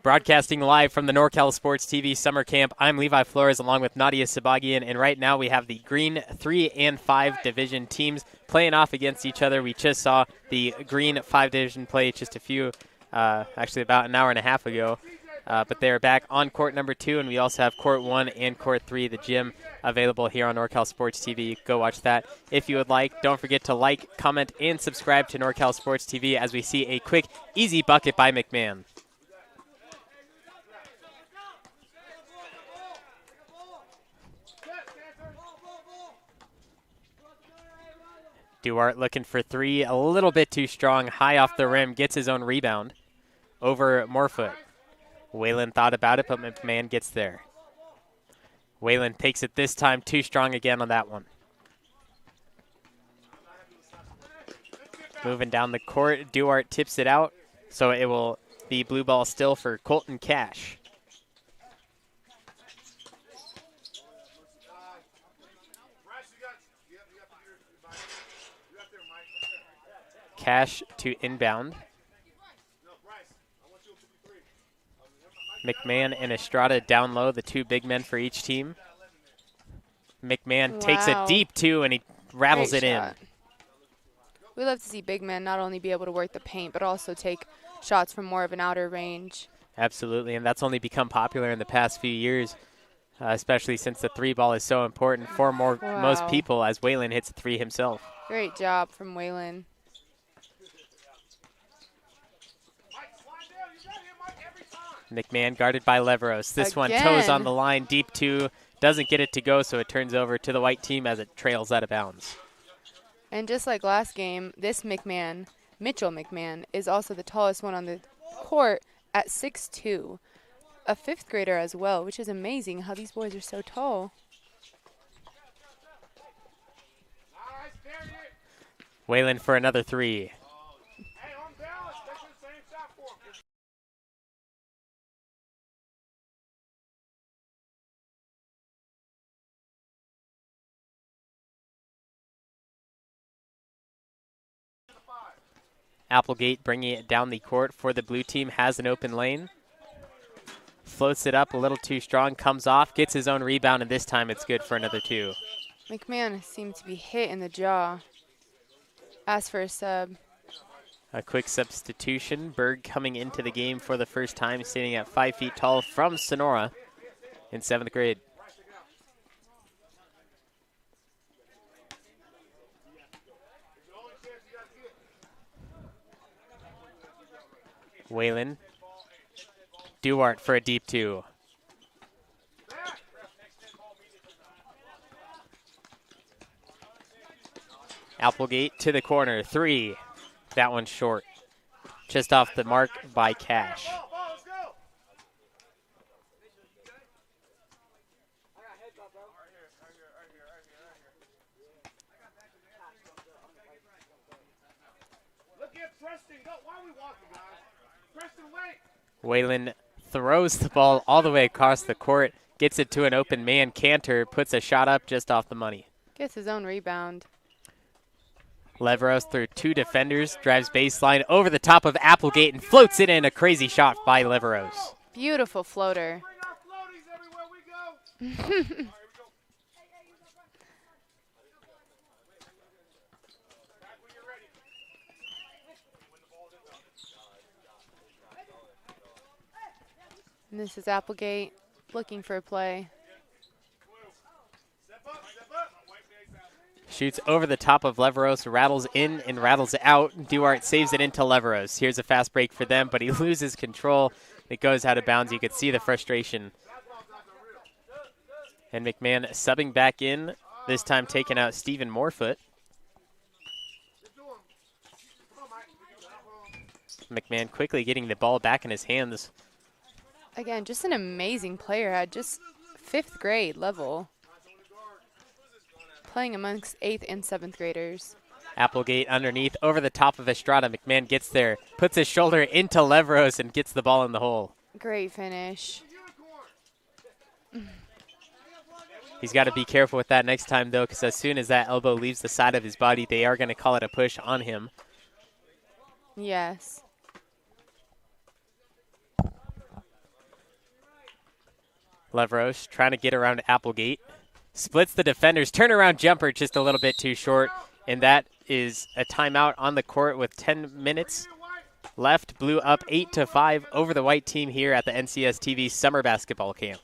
Broadcasting live from the NorCal Sports TV Summer Camp, I'm Levi Flores along with Nadia Sabagian, and right now we have the Green 3 and 5 division teams playing off against each other. We just saw the Green 5 division play just actually about an hour and a half ago, but they're back on court number 2, and we also have court 1 and court 3, the gym, available here on NorCal Sports TV. Go watch that if you would like. Don't forget to like, comment, and subscribe to NorCal Sports TV as we see a quick, easy bucket by McMahon. Duarte looking for 3, a little bit too strong, high off the rim, gets his own rebound over Morefoot. Whalen thought about it, but McMahon gets there. Whalen takes it this time, too strong again on that one. Moving down the court, Duarte tips it out, so it will be blue ball still for Colton Cash. Cash to inbound. McMahon and Estrada down low, the 2 big men for each team. McMahon takes it deep, too, and he rattles it in. We love to see big men not only be able to work the paint, but also take shots from more of an outer range. Absolutely, and that's only become popular in the past few years, especially since the 3 ball is so important for most people, as Whalen hits a 3 himself. Great job from Whalen. McMahon guarded by Leveros. This one toes on the line, deep 2, doesn't get it to go, so it turns over to the white team as it trails out of bounds. And just like last game, this McMahon, Mitchell McMahon, is also the tallest one on the court at 6'2", a 5th grader as well, which is amazing how these boys are so tall. Whalen for another 3. Applegate bringing it down the court for the blue team, has an open lane. Floats it up a little too strong, comes off, gets his own rebound, and this time it's good for another 2. McMahon seemed to be hit in the jaw. Asked for a sub. A quick substitution. Berg coming into the game for the first time, standing at 5 feet tall from Sonora in 7th grade. Whalen. Duarte for a deep 2. Applegate to the corner, 3. That one's short. Just off the mark by Cash. Whalen throws the ball all the way across the court, gets it to an open man. Cantor puts a shot up just off the money. Gets his own rebound. Leveros through 2 defenders, drives baseline over the top of Applegate and floats it in. A crazy shot by Leveros. Beautiful floater. And this is Applegate looking for a play. Shoots over the top of Leveros, rattles in and rattles out. Duarte saves it into Leveros. Here's a fast break for them, but he loses control. It goes out of bounds. You could see the frustration. And McMahon subbing back in, this time taking out Stephen Morefoot. McMahon quickly getting the ball back in his hands. Again, just an amazing player at just 5th grade level. Playing amongst 8th and 7th graders. Applegate underneath, over the top of Estrada. McMahon gets there, puts his shoulder into Leveros and gets the ball in the hole. Great finish. He's got to be careful with that next time, though, because as soon as that elbow leaves the side of his body, they are going to call it a push on him. Yes. Leveros trying to get around Applegate. Splits the defenders. Turnaround jumper just a little bit too short. And that is a timeout on the court with 10 minutes left. Blue up 8-5 over the white team here at the NCS TV Summer Basketball Camp.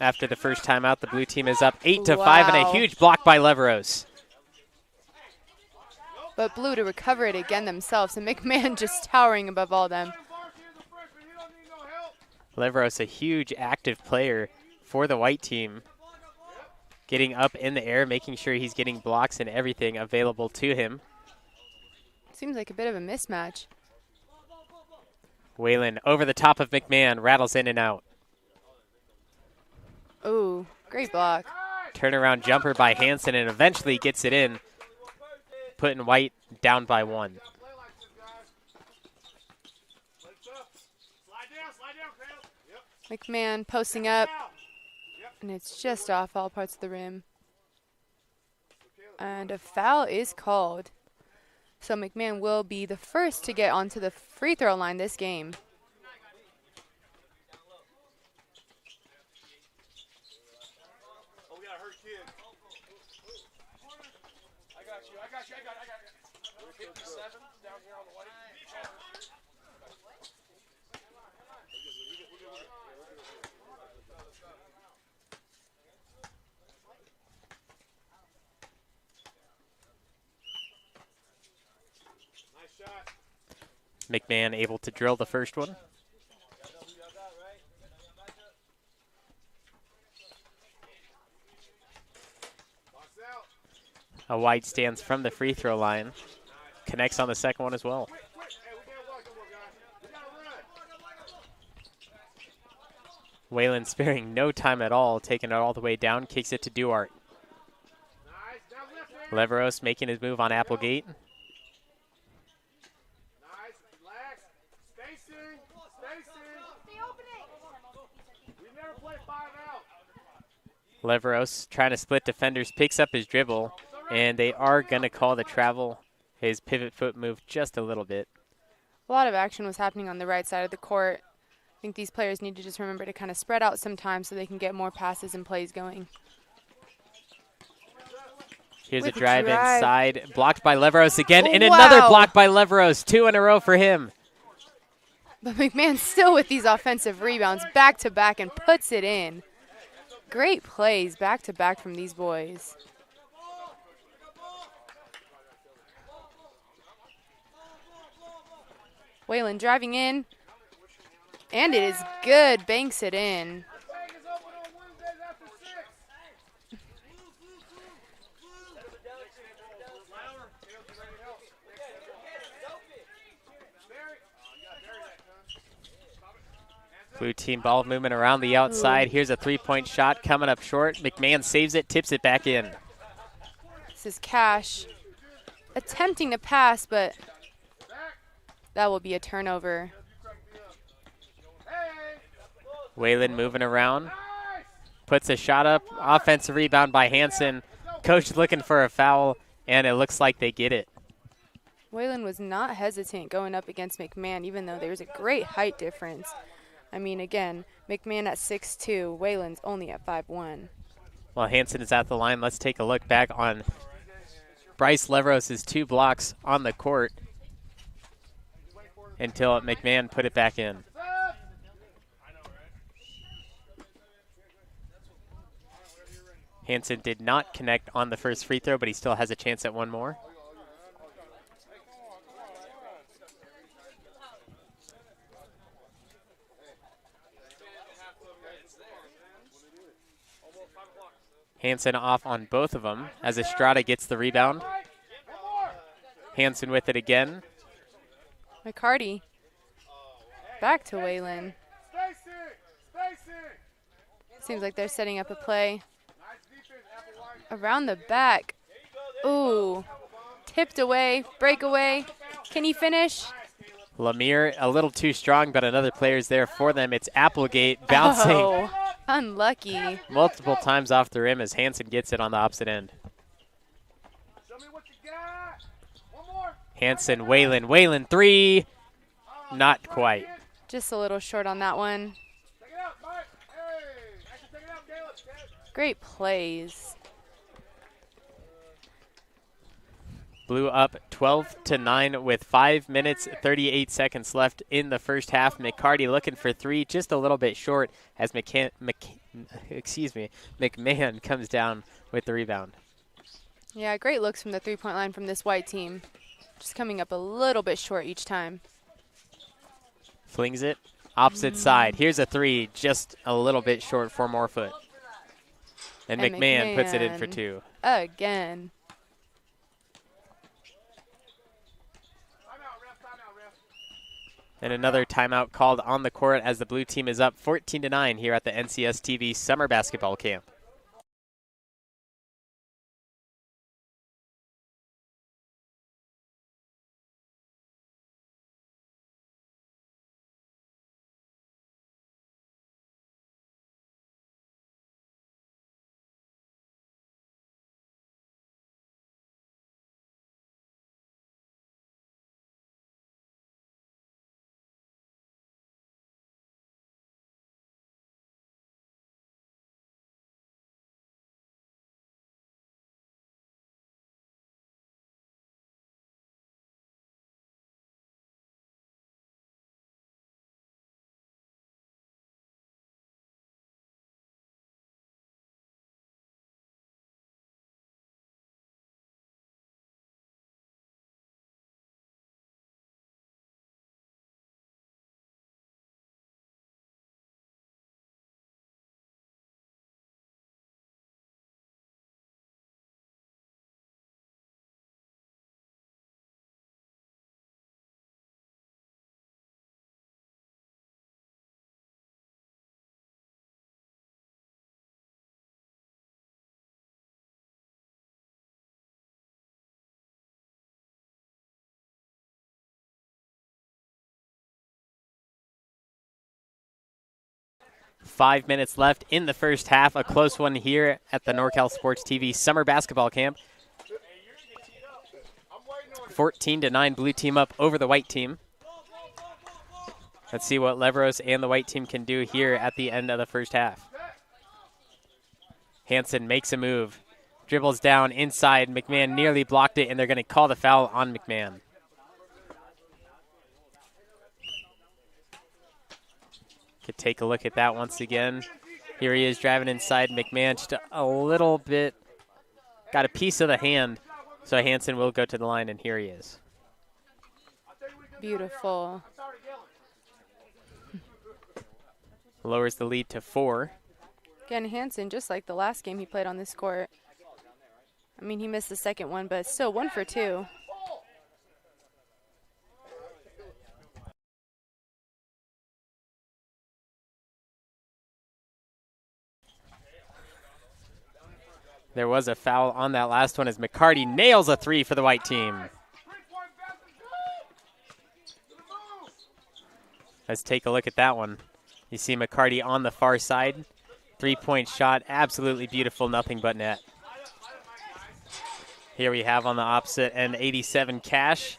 After the first timeout, the blue team is up 8-5 and a huge block by Leveros. But Blue to recover it again themselves, and McMahon just towering above all them. Leveros, a huge active player for the white team. Getting up in the air, making sure he's getting blocks and everything available to him. Seems like a bit of a mismatch. Whalen over the top of McMahon, rattles in and out. Ooh, great block. Turnaround jumper by Hansen and eventually gets it in, putting white down by 1. McMahon posting up, and it's just off all parts of the rim. And a foul is called. So McMahon will be the first to get onto the free throw line this game. McMahon able to drill the first one. A wide stance from the free throw line. Connects on the second one as well. Whalen sparing no time at all, taking it all the way down, kicks it to Duarte. Leveros making his move on Applegate. Leveros trying to split defenders, picks up his dribble, and they are going to call the travel. His pivot foot moved just a little bit. A lot of action was happening on the right side of the court. I think these players need to just remember to kind of spread out sometimes so they can get more passes and plays going. Here's a drive inside, blocked by Leveros again, and wow. Another block by Leveros, 2 in a row for him. But McMahon still with these offensive rebounds back to back and puts it in. Great plays back to back from these boys. Whalen driving in, and it is good, banks it in. Blue team ball movement around the outside. Here's a three-point shot coming up short. McMahon saves it, tips it back in. This is Cash attempting to pass, but that will be a turnover. Whalen moving around. Puts a shot up. Offensive rebound by Hansen. Coach looking for a foul, and it looks like they get it. Whalen was not hesitant going up against McMahon, even though there's a great height difference. I mean, again, McMahon at 6'2", Whalen's only at 5'1". While Hanson is at the line, let's take a look back on Bryce Leveros' 2 blocks on the court until McMahon put it back in. Hanson did not connect on the first free throw, but he still has a chance at one more. Hanson off on both of them as Estrada gets the rebound. Hanson with it again. McCarty back to Waylon. Seems like they're setting up a play. Around the back. Ooh. Tipped away. Breakaway. Can he finish? Lemire a little too strong, but another player's there for them. It's Applegate bouncing. Oh, unlucky. Multiple times off the rim as Hanson gets it on the opposite end. Hanson, Waylon 3. Not quite. Just a little short on that one. Great plays. Blue up 12-9 with 5 minutes, 38 seconds left in the first half. McCarty looking for 3, just a little bit short as McMahon comes down with the rebound. Yeah, great looks from the three-point line from this white team. Just coming up a little bit short each time. Flings it, opposite side. Here's a 3, just a little bit short for Morefoot. And McMahon puts it in for 2. Again. And another timeout called on the court as the blue team is up 14-9 here at the NCS TV Summer Basketball Camp. Five minutes left in the first half. A close one here at the NorCal Sports TV Summer Basketball Camp. 14-9 blue team up over the white team. Let's see what Leveros and the white team can do here at the end of the first half. Hanson makes a move. Dribbles down inside. McMahon nearly blocked it, and they're going to call the foul on McMahon. Could take a look at that once again. Here he is driving inside. McMahon just a little bit, got a piece of the hand. So Hanson will go to the line, and here he is. Beautiful. Lowers the lead to 4. Again, Hanson, just like the last game he played on this court. I mean, he missed the second one, but still 1 for 2. There was a foul on that last one as McCarty nails a 3 for the white team. Let's take a look at that one. You see McCarty on the far side. 3-point shot, absolutely beautiful, nothing but net. Here we have on the opposite end, 87 Cash.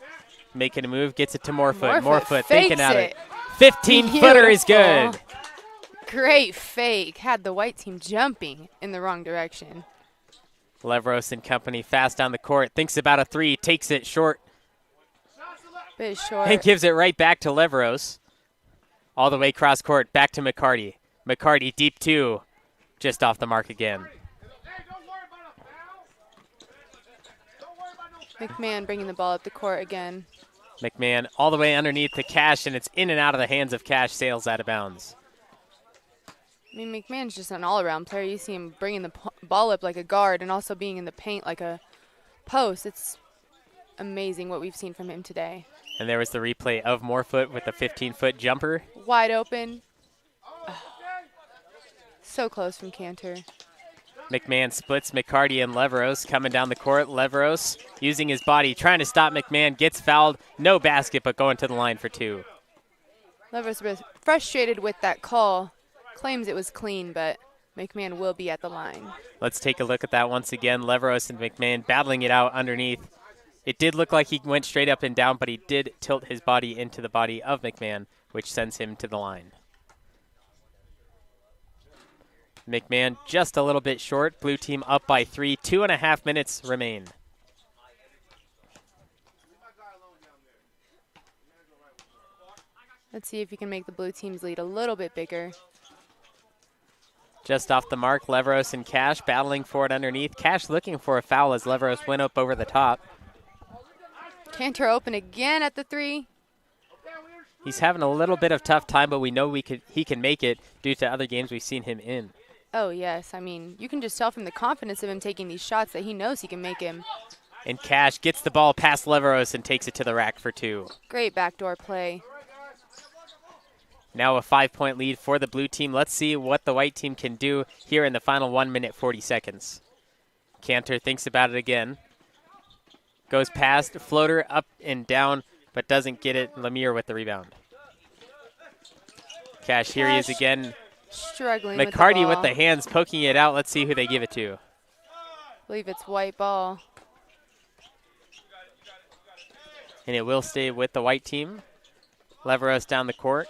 Making a move, gets it to Morefoot. Morefoot thinking out it. 15-footer is good. Great fake. Had the white team jumping in the wrong direction. Leveros and company fast down the court. Thinks about a three. Takes it short. Bit short. And gives it right back to Leveros. All the way cross court. Back to McCarty. McCarty deep two. Just off the mark again. McMahon bringing the ball up the court again. McMahon all the way underneath to Cash, and it's in and out of the hands of Cash. Sails out of bounds. I mean, McMahon's just an all-around player. You see him bringing the ball up like a guard and also being in the paint like a post. It's amazing what we've seen from him today. And there was the replay of Morefoot with the 15-foot jumper. Wide open. Oh. So close from Cantor. McMahon splits McCarty and Leveros coming down the court. Leveros using his body, trying to stop McMahon, gets fouled. No basket, but going to the line for two. Leveros was frustrated with that call. Claims it was clean, but McMahon will be at the line. Let's take a look at that once again. Leveros and McMahon battling it out underneath. It did look like he went straight up and down, but he did tilt his body into the body of McMahon, which sends him to the line. McMahon just a little bit short. Blue team up by 3. 2.5 minutes remain. Let's see if you can make the blue team's lead a little bit bigger. Just off the mark, Leveros and Cash battling for it underneath. Cash looking for a foul as Leveros went up over the top. Cantor open again at the three. He's having a little bit of tough time, but we know he can make it due to other games we've seen him in. Oh, yes. I mean, you can just tell from the confidence of him taking these shots that he knows he can make him. And Cash gets the ball past Leveros and takes it to the rack for two. Great backdoor play. Now a 5-point lead for the blue team. Let's see what the white team can do here in the final 1 minute, 40 seconds. Cantor thinks about it again. Goes past, floater up and down, but doesn't get it. Lemire with the rebound. Cash, here he is again. Struggling McCarty with the hands, poking it out. Let's see who they give it to. I believe it's white ball. And it will stay with the white team. Leveros down the court.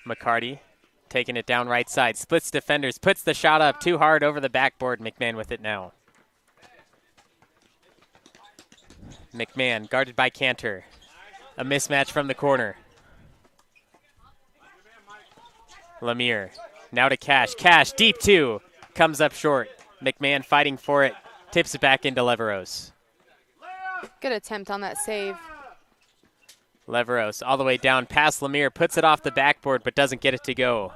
McCarty taking it down right side. Splits defenders, puts the shot up too hard over the backboard. McMahon with it now. McMahon guarded by Cantor. A mismatch from the corner. Lemire now to Cash. Cash deep two. Comes up short. McMahon fighting for it. Tips it back into Leveros. Good attempt on that save. Leveros all the way down past Lemire. Puts it off the backboard but doesn't get it to go.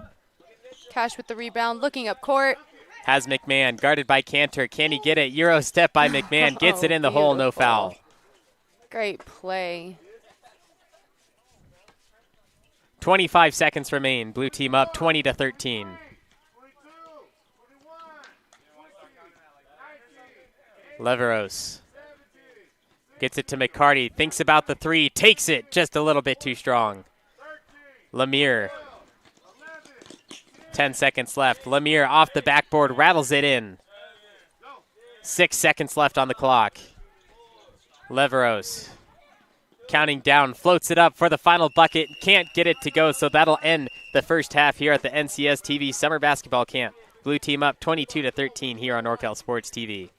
Cash with the rebound. Looking up court. Has McMahon guarded by Cantor. Can he get it? Euro step by McMahon. Gets it in the hole. No foul. Great play. 25 seconds remain. Blue team up 20-13. Leveros gets it to McCarty. Thinks about the three. Takes it just a little bit too strong. Lemire. 10 seconds left. Lemire off the backboard. Rattles it in. 6 seconds left on the clock. Leveros counting down, floats it up for the final bucket. Can't get it to go, so that'll end the first half here at the NCS TV Summer Basketball Camp. Blue team up 22-13 here on NorCal Sports TV.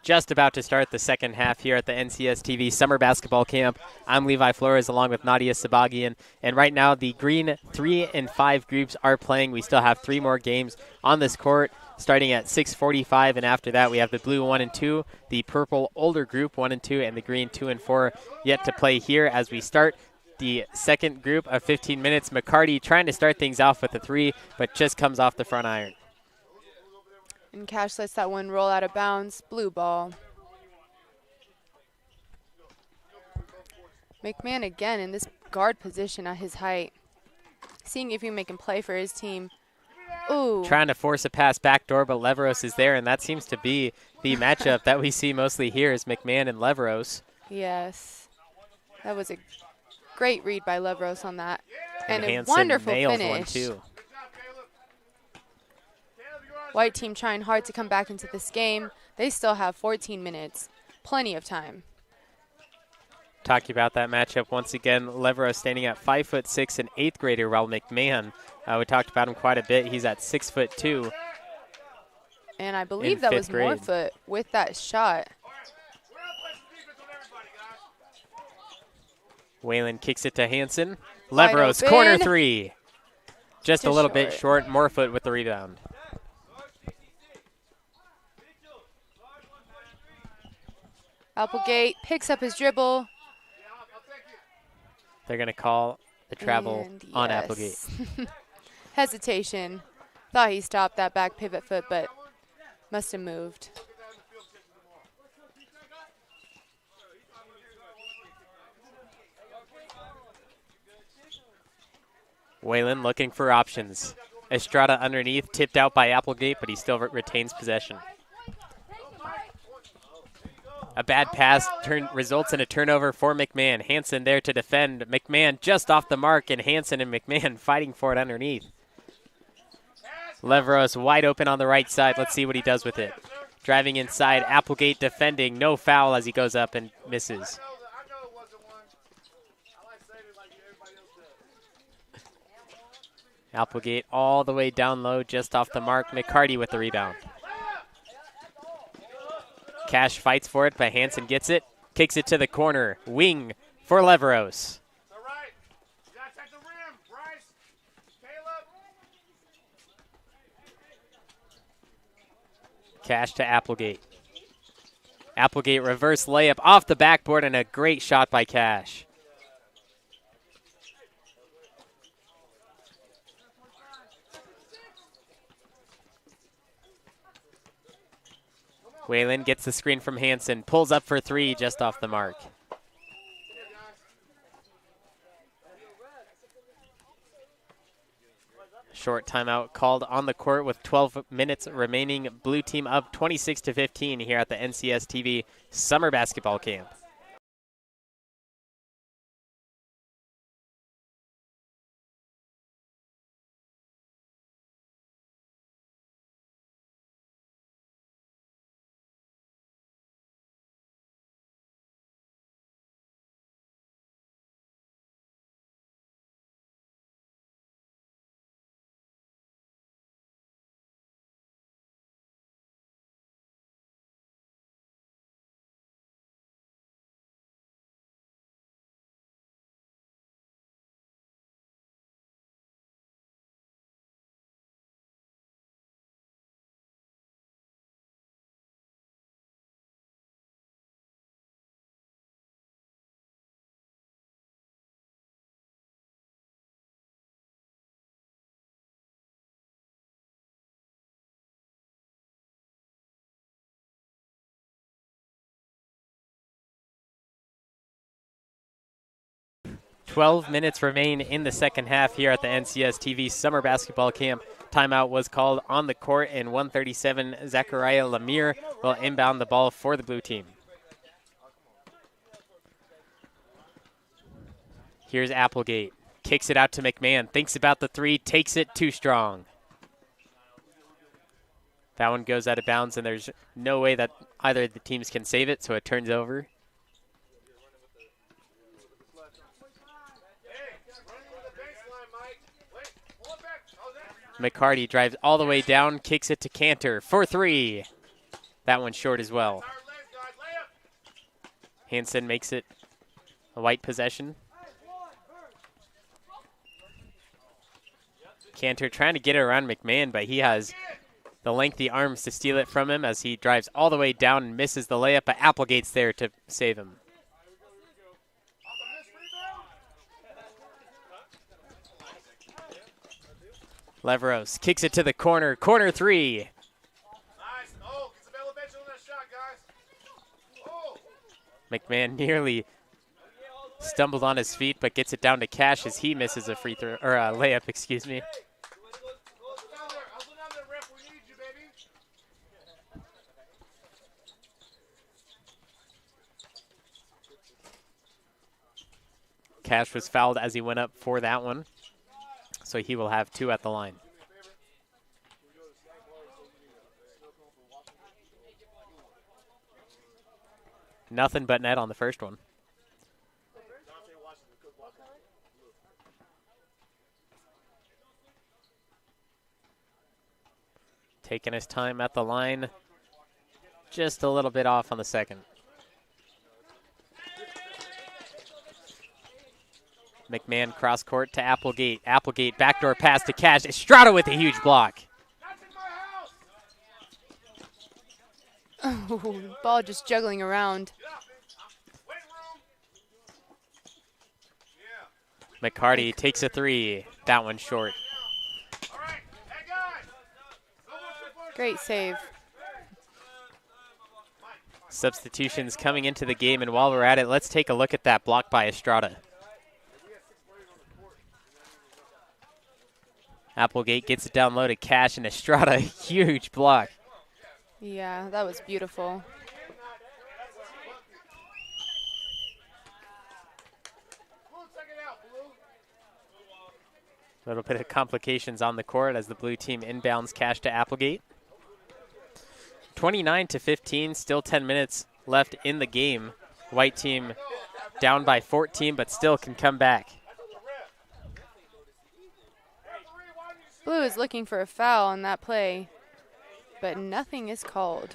just about to start the second half here at the NCS TV Summer Basketball Camp. I'm Levi Flores along with Nadia Sabagian. And right now the green 3 and 5 groups are playing. We still have 3 more games on this court starting at 6:45. And after that we have the blue 1 and 2, the purple older group 1 and 2, and the green 2 and 4 yet to play here as we start the second group of 15 minutes. McCarty trying to start things off with a 3, but just comes off the front iron. And Cash lets that one roll out of bounds. Blue ball. McMahon again in this guard position at his height. Seeing if he can make him play for his team. Ooh. Trying to force a pass backdoor, but Leveros is there, and that seems to be the matchup that we see mostly here is McMahon and Leveros. Yes. That was a great read by Leveros on that. And a Hansen wonderful nails finish. one too. White team trying hard to come back into this game. They still have 14 minutes. Plenty of time. Talking about that matchup once again, Leveros standing at 5'6", an 8th grader, while McMahon, we talked about him quite a bit. He's at 6'2". And I believe that was Morefoot with that shot. Whalen kicks it to Hansen. Leveros, corner 3. Just a little bit short. Morefoot with the rebound. Applegate picks up his dribble. They're going to call the travel on Applegate. Hesitation. Thought he stopped that back pivot foot, but must have moved. Whalen looking for options. Estrada underneath, tipped out by Applegate, but he still retains possession. A bad pass results in a turnover for McMahon. Hansen there to defend. McMahon just off the mark, and Hansen and McMahon fighting for it underneath. Leveros wide open on the right side. Let's see what he does with it. Driving inside, Applegate defending. No foul as he goes up and misses. Applegate all the way down low, just off the mark. McCarty with the rebound. Cash fights for it, but Hansen gets it. Kicks it to the corner. Wing for Leveros. Cash to Applegate. Applegate reverse layup off the backboard, and a great shot by Cash. Whalen gets the screen from Hansen, pulls up for 3 just off the mark. Short timeout called on the court with 12 minutes remaining. Blue team up 26-15 here at the NCS TV Summer Basketball Camp. "12 minutes remain in the second half here at the NCS TV Summer Basketball Camp. Timeout was called on the court, and 137 Zachariah Lemire will inbound the ball for the blue team. Here's Applegate. Kicks it out to McMahon. Thinks about the 3. Takes it too strong. That one goes out of bounds, and there's no way that either of the teams can save it, so it turns over. McCarty drives all the way down, kicks it to Cantor for 3. That one's short as well. Hansen makes it a White possession. Cantor trying to get it around McMahon, but he has the lengthy arms to steal it from him as he drives all the way down and misses the layup, but Applegate's there to save him. Leveros kicks it to the corner. Corner three. Nice. Oh, get some elevation on that shot, guys. Oh. McMahon nearly stumbled on his feet, but gets it down to Cash as he misses a free throw, or a layup, excuse me. Cash was fouled as he went up for that one, so he will have 2 at the line. Nothing but net on the first one. Taking his time at the line, just a little bit off on the second. McMahon cross court to Applegate. Applegate backdoor pass to Cash. Estrada with a huge block. Oh, ball just juggling around. McCarty takes a 3. That one's short. Great save. Substitutions coming into the game, and while we're at it, let's take a look at that block by Estrada. Applegate gets it down low to Cash, and Estrada, huge block. Yeah, that was beautiful. A little bit of complications on the court as the blue team inbounds Cash to Applegate. 29-15, still 10 minutes left in the game. White team down by 14, but still can come back. Blue is looking for a foul on that play, but nothing is called.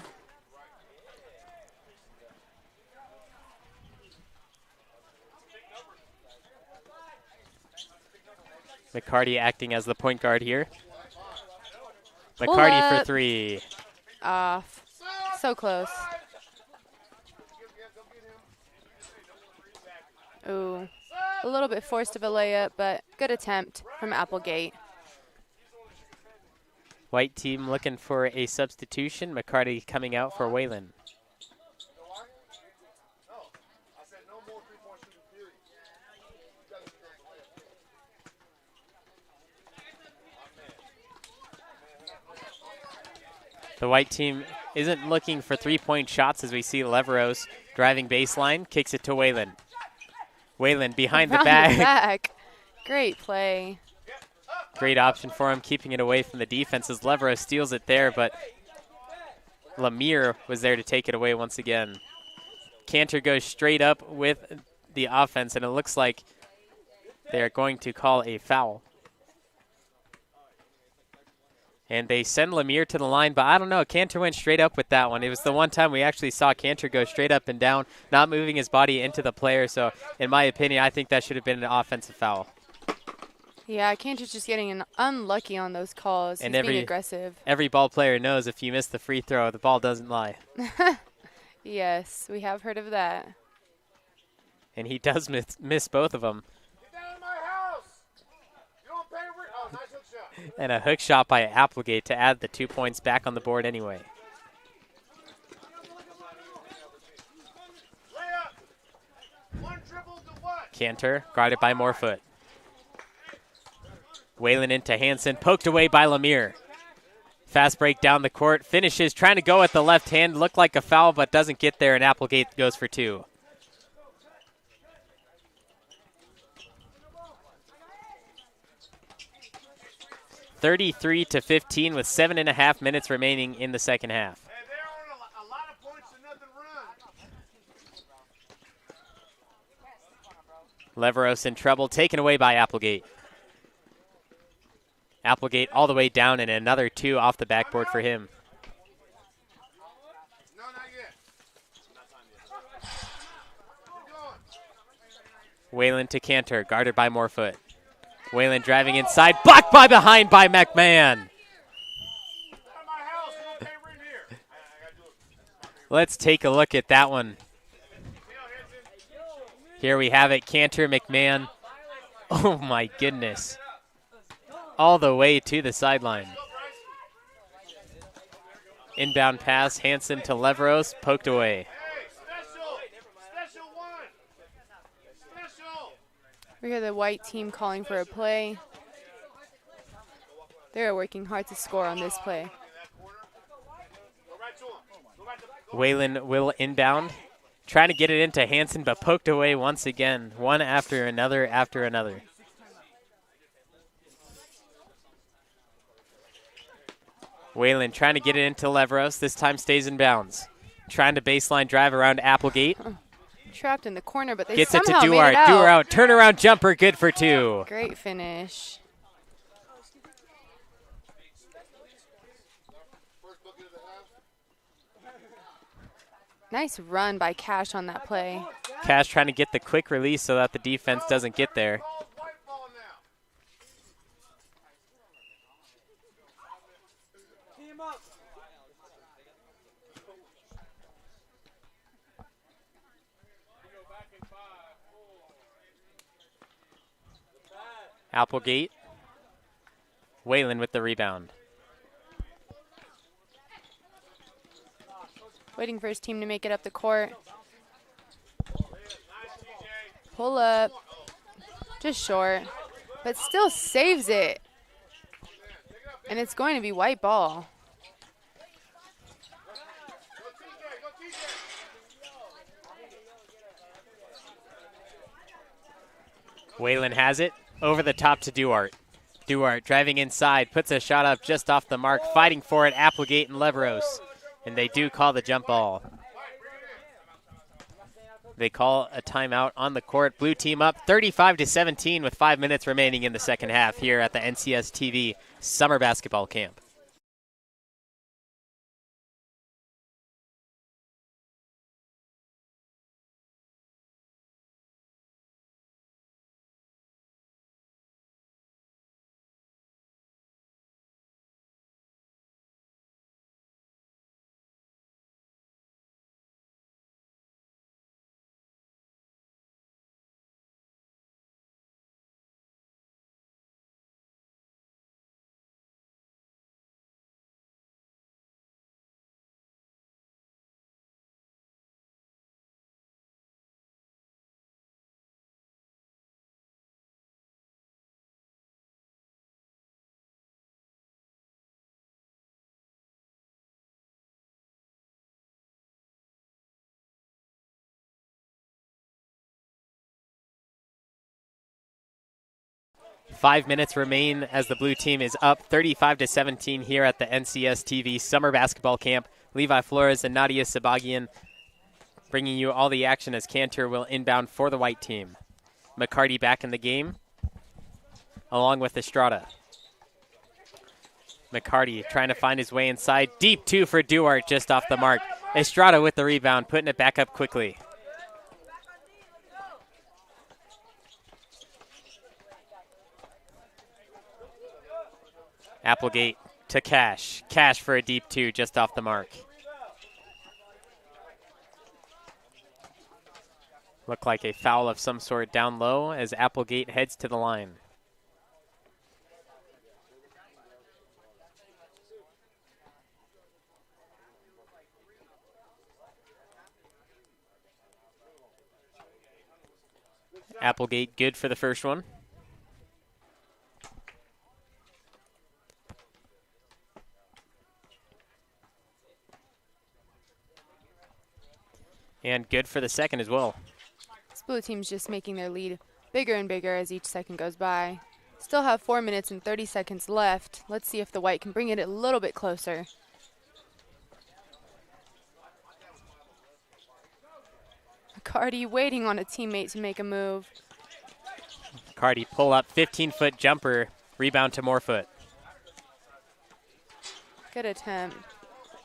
McCarty acting as the point guard here. McCarty for 3. Off. So close. Ooh. A little bit forced of a layup, but good attempt from Applegate. White team looking for a substitution. McCarty coming out for Whalen. The white team isn't looking for three-point shots as we see Leveros driving baseline, kicks it to Whalen. Whalen behind the back. Great play. Great option for him, keeping it away from the defense as Leveros steals it there, but Lemire was there to take it away once again. Cantor goes straight up with the offense, and it looks like they're going to call a foul. And they send Lemire to the line, but I don't know. Cantor went straight up with that one. It was the one time we actually saw Cantor go straight up and down, not moving his body into the player. So, in my opinion, I think that should have been an offensive foul. Yeah, Cantor's just getting unlucky on those calls. And he's being aggressive. Every ball player knows if you miss the free throw, the ball doesn't lie. Yes, we have heard of that. And he does miss both of them. And a hook shot by Applegate to add the 2 points back on the board anyway. Cantor guarded by Morefoot. Whalen into Hansen, poked away by Lemire. Fast break down the court, finishes, trying to go at the left hand, looked like a foul but doesn't get there, and Applegate goes for 2. (33-15) with 7.5 minutes remaining in the second half. Leveros in trouble, taken away by Applegate. Applegate all the way down, and another 2 off the backboard for him. Whalen to Cantor, guarded by Morefoot. Whalen driving inside, blocked by behind by McMahon. Let's take a look at that one. Here we have it, Cantor, McMahon. Oh my goodness. All the way to the sideline. Inbound pass, Hansen to Leveros, poked away. We hear the white team calling for a play. They're working hard to score on this play. Whalen will inbound, trying to get it into Hansen, but poked away once again, one after another after another. Whalen trying to get it into Leveros, this time stays in bounds. Trying to baseline drive around Applegate. Trapped in the corner, but they gets it to somehow made Duart. it out. Duart, turnaround jumper, good for two. Great finish. Nice run by Cash on that play. Cash trying to get the quick release so that the defense doesn't get there. Applegate. Whalen with the rebound. Waiting for his team to make it up the court. Pull up. Just short. But still saves it. And it's going to be white ball. Whalen has it. Over the top to Duart. Duart driving inside, puts a shot up just off the mark, fighting for it, Applegate and Leveros. And they do call the jump ball. They call a timeout on the court. Blue team up 35-17 with 5 minutes remaining in the second half here at the NCS TV Summer Basketball Camp. Five minutes remain as the blue team is up 35-17 here at the NCS TV Summer Basketball Camp. Levi Flores and Nadia Sabagian bringing you all the action as Cantor will inbound for the white team. McCarty back in the game, along with Estrada. McCarty trying to find his way inside. Deep two for Duart, just off the mark. Estrada with the rebound, putting it back up quickly. Applegate to Cash. Cash for a deep two, just off the mark. Looked like a foul of some sort down low as Applegate heads to the line. Applegate good for the first one. And good for the second as well. This blue team's just making their lead bigger and bigger as each second goes by. Still have 4 minutes and 30 seconds left. Let's see if the white can bring it a little bit closer. McCarty waiting on a teammate to make a move. McCarty pull up, 15-foot jumper, rebound to Morefoot. Good attempt.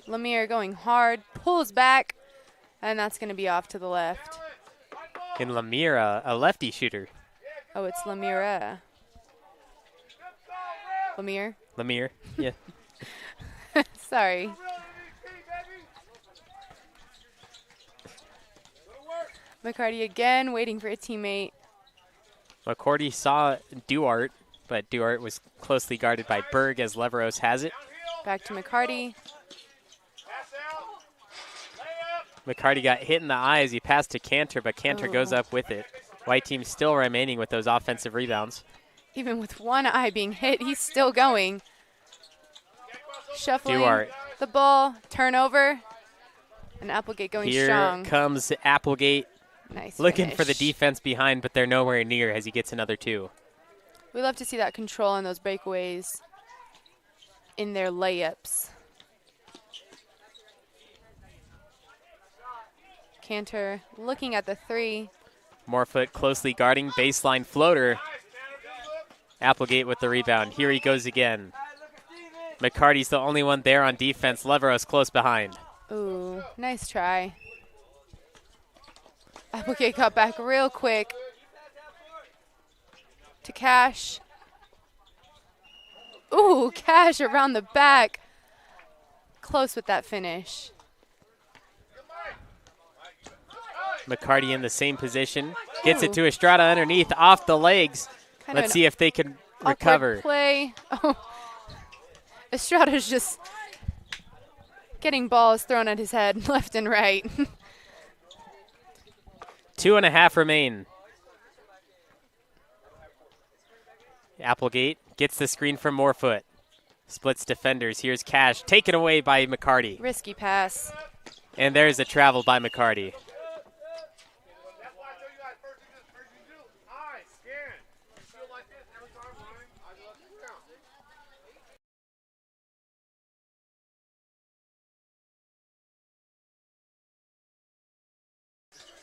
Lemire going hard, pulls back, and that's going to be off to the left. And Lemire, a lefty shooter. Oh, it's Lemire. Lemire? Lemire, yeah. Sorry. McCarty again, waiting for a teammate. McCourty saw Duarte, but Duarte was closely guarded by Berg as Leveros has it. Back to McCarty. McCarty got hit in the eye as he passed to Cantor, but Cantor goes up with it. White team still remaining with those offensive rebounds. Even with one eye being hit, he's still going. Shuffling Duarte. the ball, turnover, and Applegate going strong. Here comes Applegate. Nice Looking finish. for the defense behind, but they're nowhere near as he gets another 2. We love to see that control on those breakaways in their layups. Cantor looking at the 3. Morefoot closely guarding, baseline floater. Applegate with the rebound. Here he goes again. McCarty's the only one there on defense. Leveros close behind. Ooh, nice try. Applegate got back real quick to Cash. Ooh, Cash around the back. Close with that finish. McCarty in the same position. Gets it to Estrada underneath, off the legs. Let's see if they can recover. Play. Oh. Estrada's just getting balls thrown at his head left and right. 2.5 remain. Applegate gets the screen from Morefoot. Splits defenders. Here's Cash. Taken away by McCarty. Risky pass. And there's a travel by McCarty.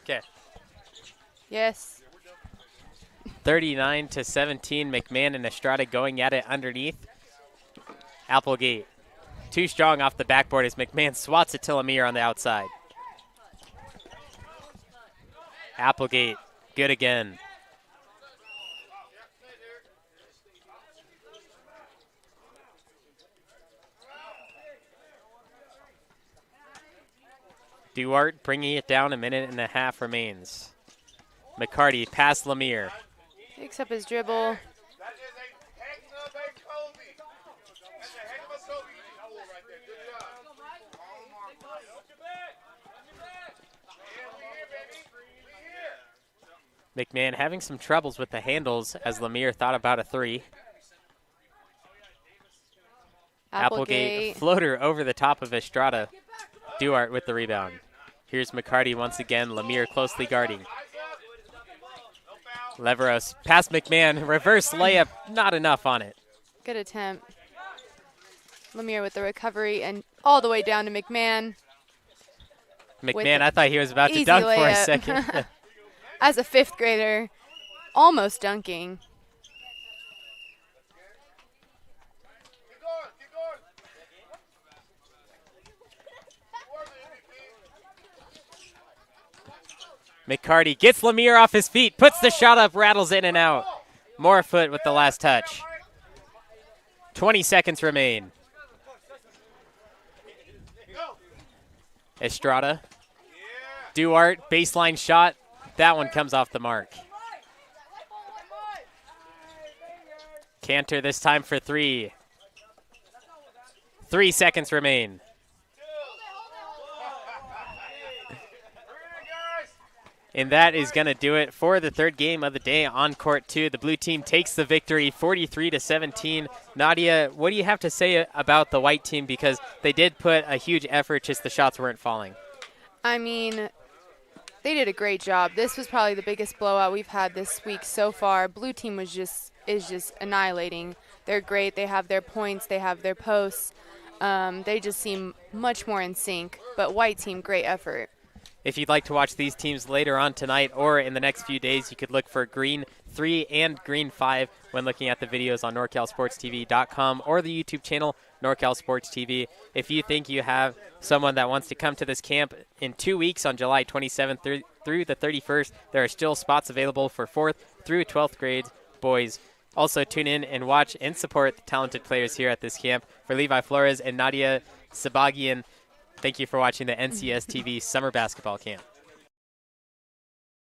Okay. Yes. 39-17. McMahon and Estrada going at it underneath. Applegate too strong off the backboard as McMahon swats it to Lemire on the outside. Applegate good again. Duarte bringing it down. 1.5 minutes remains. McCarty past Lemire. Picks up his dribble. McMahon having some troubles with the handles as Lemire thought about a 3. Applegate floater over the top of Estrada. Duarte with the rebound. Here's McCarty once again. Lemire closely guarding. Leveros past McMahon. Reverse layup. Not enough on it. Good attempt. Lemire with the recovery and all the way down to McMahon. McMahon, I thought he was about to dunk layup. for a second. As a 5th grader, almost dunking. McCarty gets Lemire off his feet, puts the shot up, rattles in and out. Morefoot with the last touch. 20 seconds remain. Estrada. Duarte, baseline shot. That one comes off the mark. Cantor this time for 3. 3 seconds remain. And that is going to do it for the 3rd game of the day on court 2. The blue team takes the victory 43-17. Nadia, what do you have to say about the white team? Because they did put a huge effort, just the shots weren't falling. I mean, they did a great job. This was probably the biggest blowout we've had this week so far. Blue team is just annihilating. They're great. They have their points. They have their posts. They just seem much more in sync. But white team, great effort. If you'd like to watch these teams later on tonight or in the next few days, you could look for Green 3 and Green 5 when looking at the videos on NorCalSportsTV.com or the YouTube channel, NorCal Sports TV. If you think you have someone that wants to come to this camp in 2 weeks on July 27th through the 31st. There are still spots available for 4th through 12th grade boys. Also, tune in and watch and support the talented players here at this camp. For Levi Flores and Nadia Sabagian, thank you for watching the NCS TV Summer Basketball Camp.